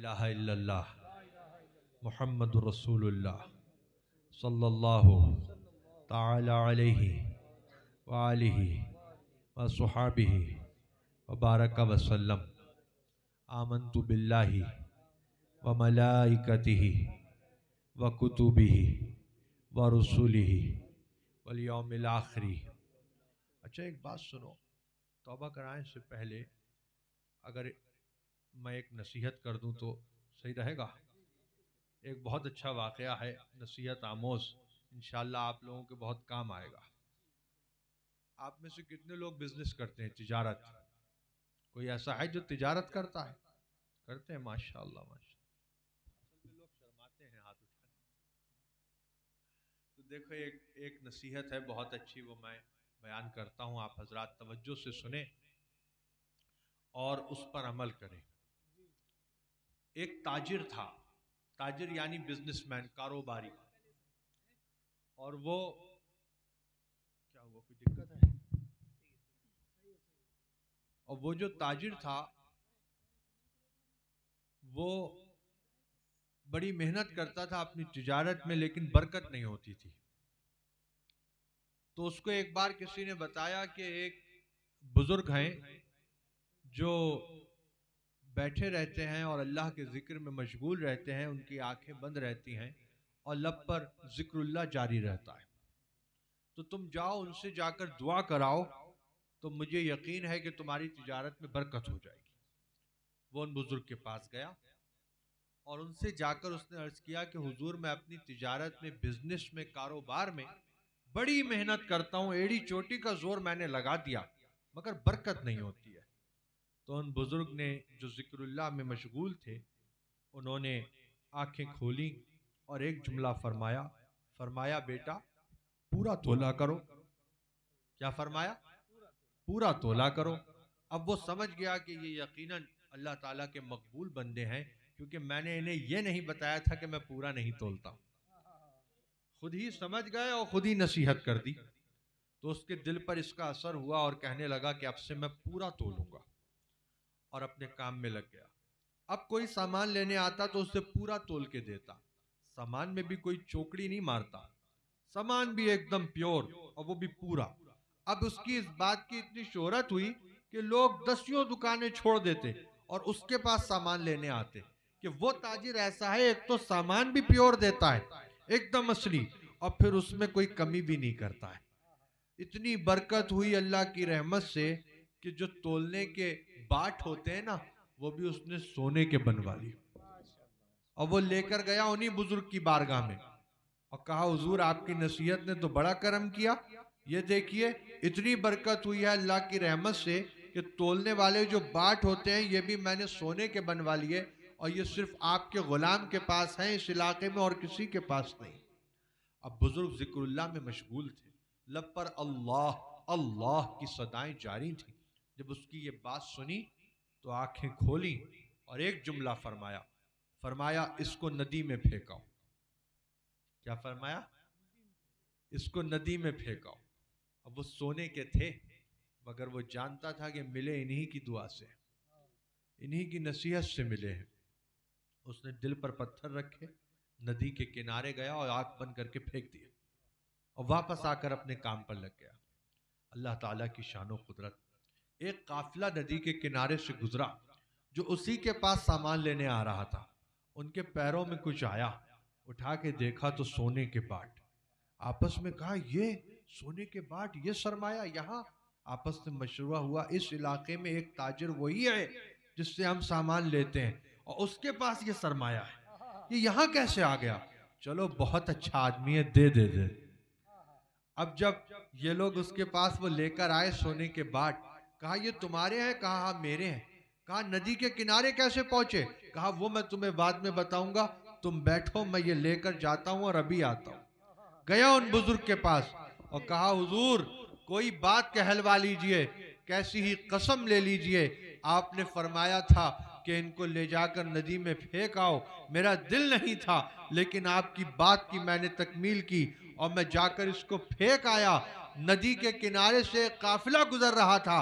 الہ الا اللہ محمد رسول اللہ صلی اللہ تعالی علیہ وآلہ وصحابہ وبارک وسلم آمنت باللہ وملائکتہ وکتبہ ورسلہ والیوم الآخر۔ اچھا ایک بات سنو، توبہ کرائیں سے پہلے اگر میں ایک نصیحت کر دوں تو صحیح رہے گا؟ ایک بہت اچھا واقعہ ہے، نصیحت آموز، انشاءاللہ آپ لوگوں کے بہت کام آئے گا۔ آپ میں سے کتنے لوگ بزنس کرتے ہیں، تجارت؟ کوئی ایسا ہے جو تجارت کرتا ہے؟ کرتے ہیں، ماشاءاللہ ماشاءاللہ۔ اصل میں لوگ شرماتے ہیں ہاتھ اٹھانے۔ تو دیکھو ایک نصیحت ہے بہت اچھی، وہ میں بیان کرتا ہوں، آپ حضرات توجہ سے سنیں اور اس پر عمل کریں۔ ایک تاجر تھا، تاجر یعنی بزنس مین، کاروباری، اور وہ کیا ہوا، کوئی دقت ہے؟ اور وہ جو تاجر تھا وہ بڑی محنت کرتا تھا اپنی تجارت میں، لیکن برکت نہیں ہوتی تھی۔ تو اس کو ایک بار کسی نے بتایا کہ ایک بزرگ ہیں جو بیٹھے رہتے ہیں اور اللہ کے ذکر میں مشغول رہتے ہیں، ان کی آنکھیں بند رہتی ہیں اور لب پر ذکر اللہ جاری رہتا ہے، تو تم جاؤ ان سے جا کر دعا کراؤ، تو مجھے یقین ہے کہ تمہاری تجارت میں برکت ہو جائے گی۔ وہ ان بزرگ کے پاس گیا اور ان سے جا کر اس نے عرض کیا کہ حضور میں اپنی تجارت میں، بزنس میں، کاروبار میں بڑی محنت کرتا ہوں، ایڑی چوٹی کا زور میں نے لگا دیا مگر برکت نہیں ہوتی ہے۔ تو ان بزرگ نے جو ذکر اللہ میں مشغول تھے، انہوں نے آنکھیں کھولی اور ایک جملہ فرمایا بیٹا پورا تولہ کرو۔ کیا فرمایا؟ پورا تولہ کرو۔ اب وہ سمجھ گیا کہ یہ یقیناً اللہ تعالیٰ کے مقبول بندے ہیں، کیونکہ میں نے انہیں یہ نہیں بتایا تھا کہ میں پورا نہیں تولتا۔ خود ہی سمجھ گئے اور خود ہی نصیحت کر دی، تو اس کے دل پر اس کا اثر ہوا اور کہنے لگا کہ اب سے میں پورا تولوں گا، اور اپنے کام میں لگ گیا۔ اب کوئی سامان لینے آتا تو اسے پورا تول کے دیتا، سامان میں بھی کوئی چوکڑی نہیں مارتا، سامان بھی ایک دم پیور اور وہ بھی پورا۔ اب اس کی اس بات کی اتنی شہرت ہوئی کہ لوگ دسیوں دکانیں چھوڑ دیتے اور اس کے پاس سامان لینے آتے کہ وہ تاجر ایسا ہے، ایک تو سامان بھی پیور دیتا ہے ایک دم اصلی، اور پھر اس میں کوئی کمی بھی نہیں کرتا ہے۔ اتنی برکت ہوئی اللہ کی رحمت سے کہ جو تولنے کے باٹ ہوتے ہیں نا، وہ بھی اس نے سونے کے بنوا لی، اور وہ لے کر گیا انہی بزرگ کی بارگاہ میں اور کہا حضور آپ کی نصیحت نے تو بڑا کرم کیا، یہ دیکھیے اتنی برکت ہوئی ہے اللہ کی رحمت سے کہ تولنے والے جو باٹ ہوتے ہیں یہ بھی میں نے سونے کے بنوا لیے، اور یہ صرف آپ کے غلام کے پاس ہیں اس علاقے میں اور کسی کے پاس نہیں۔ اب بزرگ ذکر اللہ میں مشغول تھے، لب پر اللہ اللہ کی صدائیں جاری تھیں۔ جب اس کی یہ بات سنی تو آنکھیں کھولی اور ایک جملہ فرمایا اس کو ندی میں پھینکاؤ۔ کیا فرمایا؟ اس کو ندی میں پھینکاؤ۔ اب وہ سونے کے تھے مگر وہ جانتا تھا کہ ملے انہی کی دعا سے، انہی کی نصیحت سے ملے ہیں۔ اس نے دل پر پتھر رکھے، ندی کے کنارے گیا اور آنکھ بند کر کے پھینک دیا اور واپس آ کر اپنے کام پر لگ گیا۔ اللہ تعالیٰ کی شان و قدرت، ایک قافلہ ندی کے کنارے سے گزرا جو اسی کے پاس سامان لینے آ رہا تھا، ان کے پیروں میں کچھ آیا، اٹھا کے دیکھا تو سونے کے باٹ۔ آپس میں کہا یہ سونے کے باٹ، یہ سرمایہ یہاں؟ آپس میں مشورہ ہوا اس علاقے میں ایک تاجر وہی ہے جس سے ہم سامان لیتے ہیں اور اس کے پاس یہ سرمایہ ہے، یہ یہاں کیسے آ گیا؟ چلو بہت اچھا آدمی ہے، دے۔ اب جب یہ لوگ اس کے پاس وہ لے کر آئے سونے کے باٹ، کہا یہ تمہارے ہیں؟ کہا ہاں میرے ہیں۔ کہا ندی کے کنارے کیسے پہنچے؟ کہا وہ میں تمہیں بعد میں بتاؤں گا، تم بیٹھو میں یہ لے کر جاتا ہوں اور ابھی آتا ہوں۔ گیا ان بزرگ کے پاس اور کہا حضور کوئی بات کہلوا لیجئے، کیسی ہی قسم لے لیجئے، آپ نے فرمایا تھا کہ ان کو لے جا کر ندی میں پھینک آؤ، میرا دل نہیں تھا لیکن آپ کی بات کی میں نے تکمیل کی اور میں جا کر اس کو پھینک آیا۔ ندی کے کنارے سے ایک قافلہ گزر رہا تھا،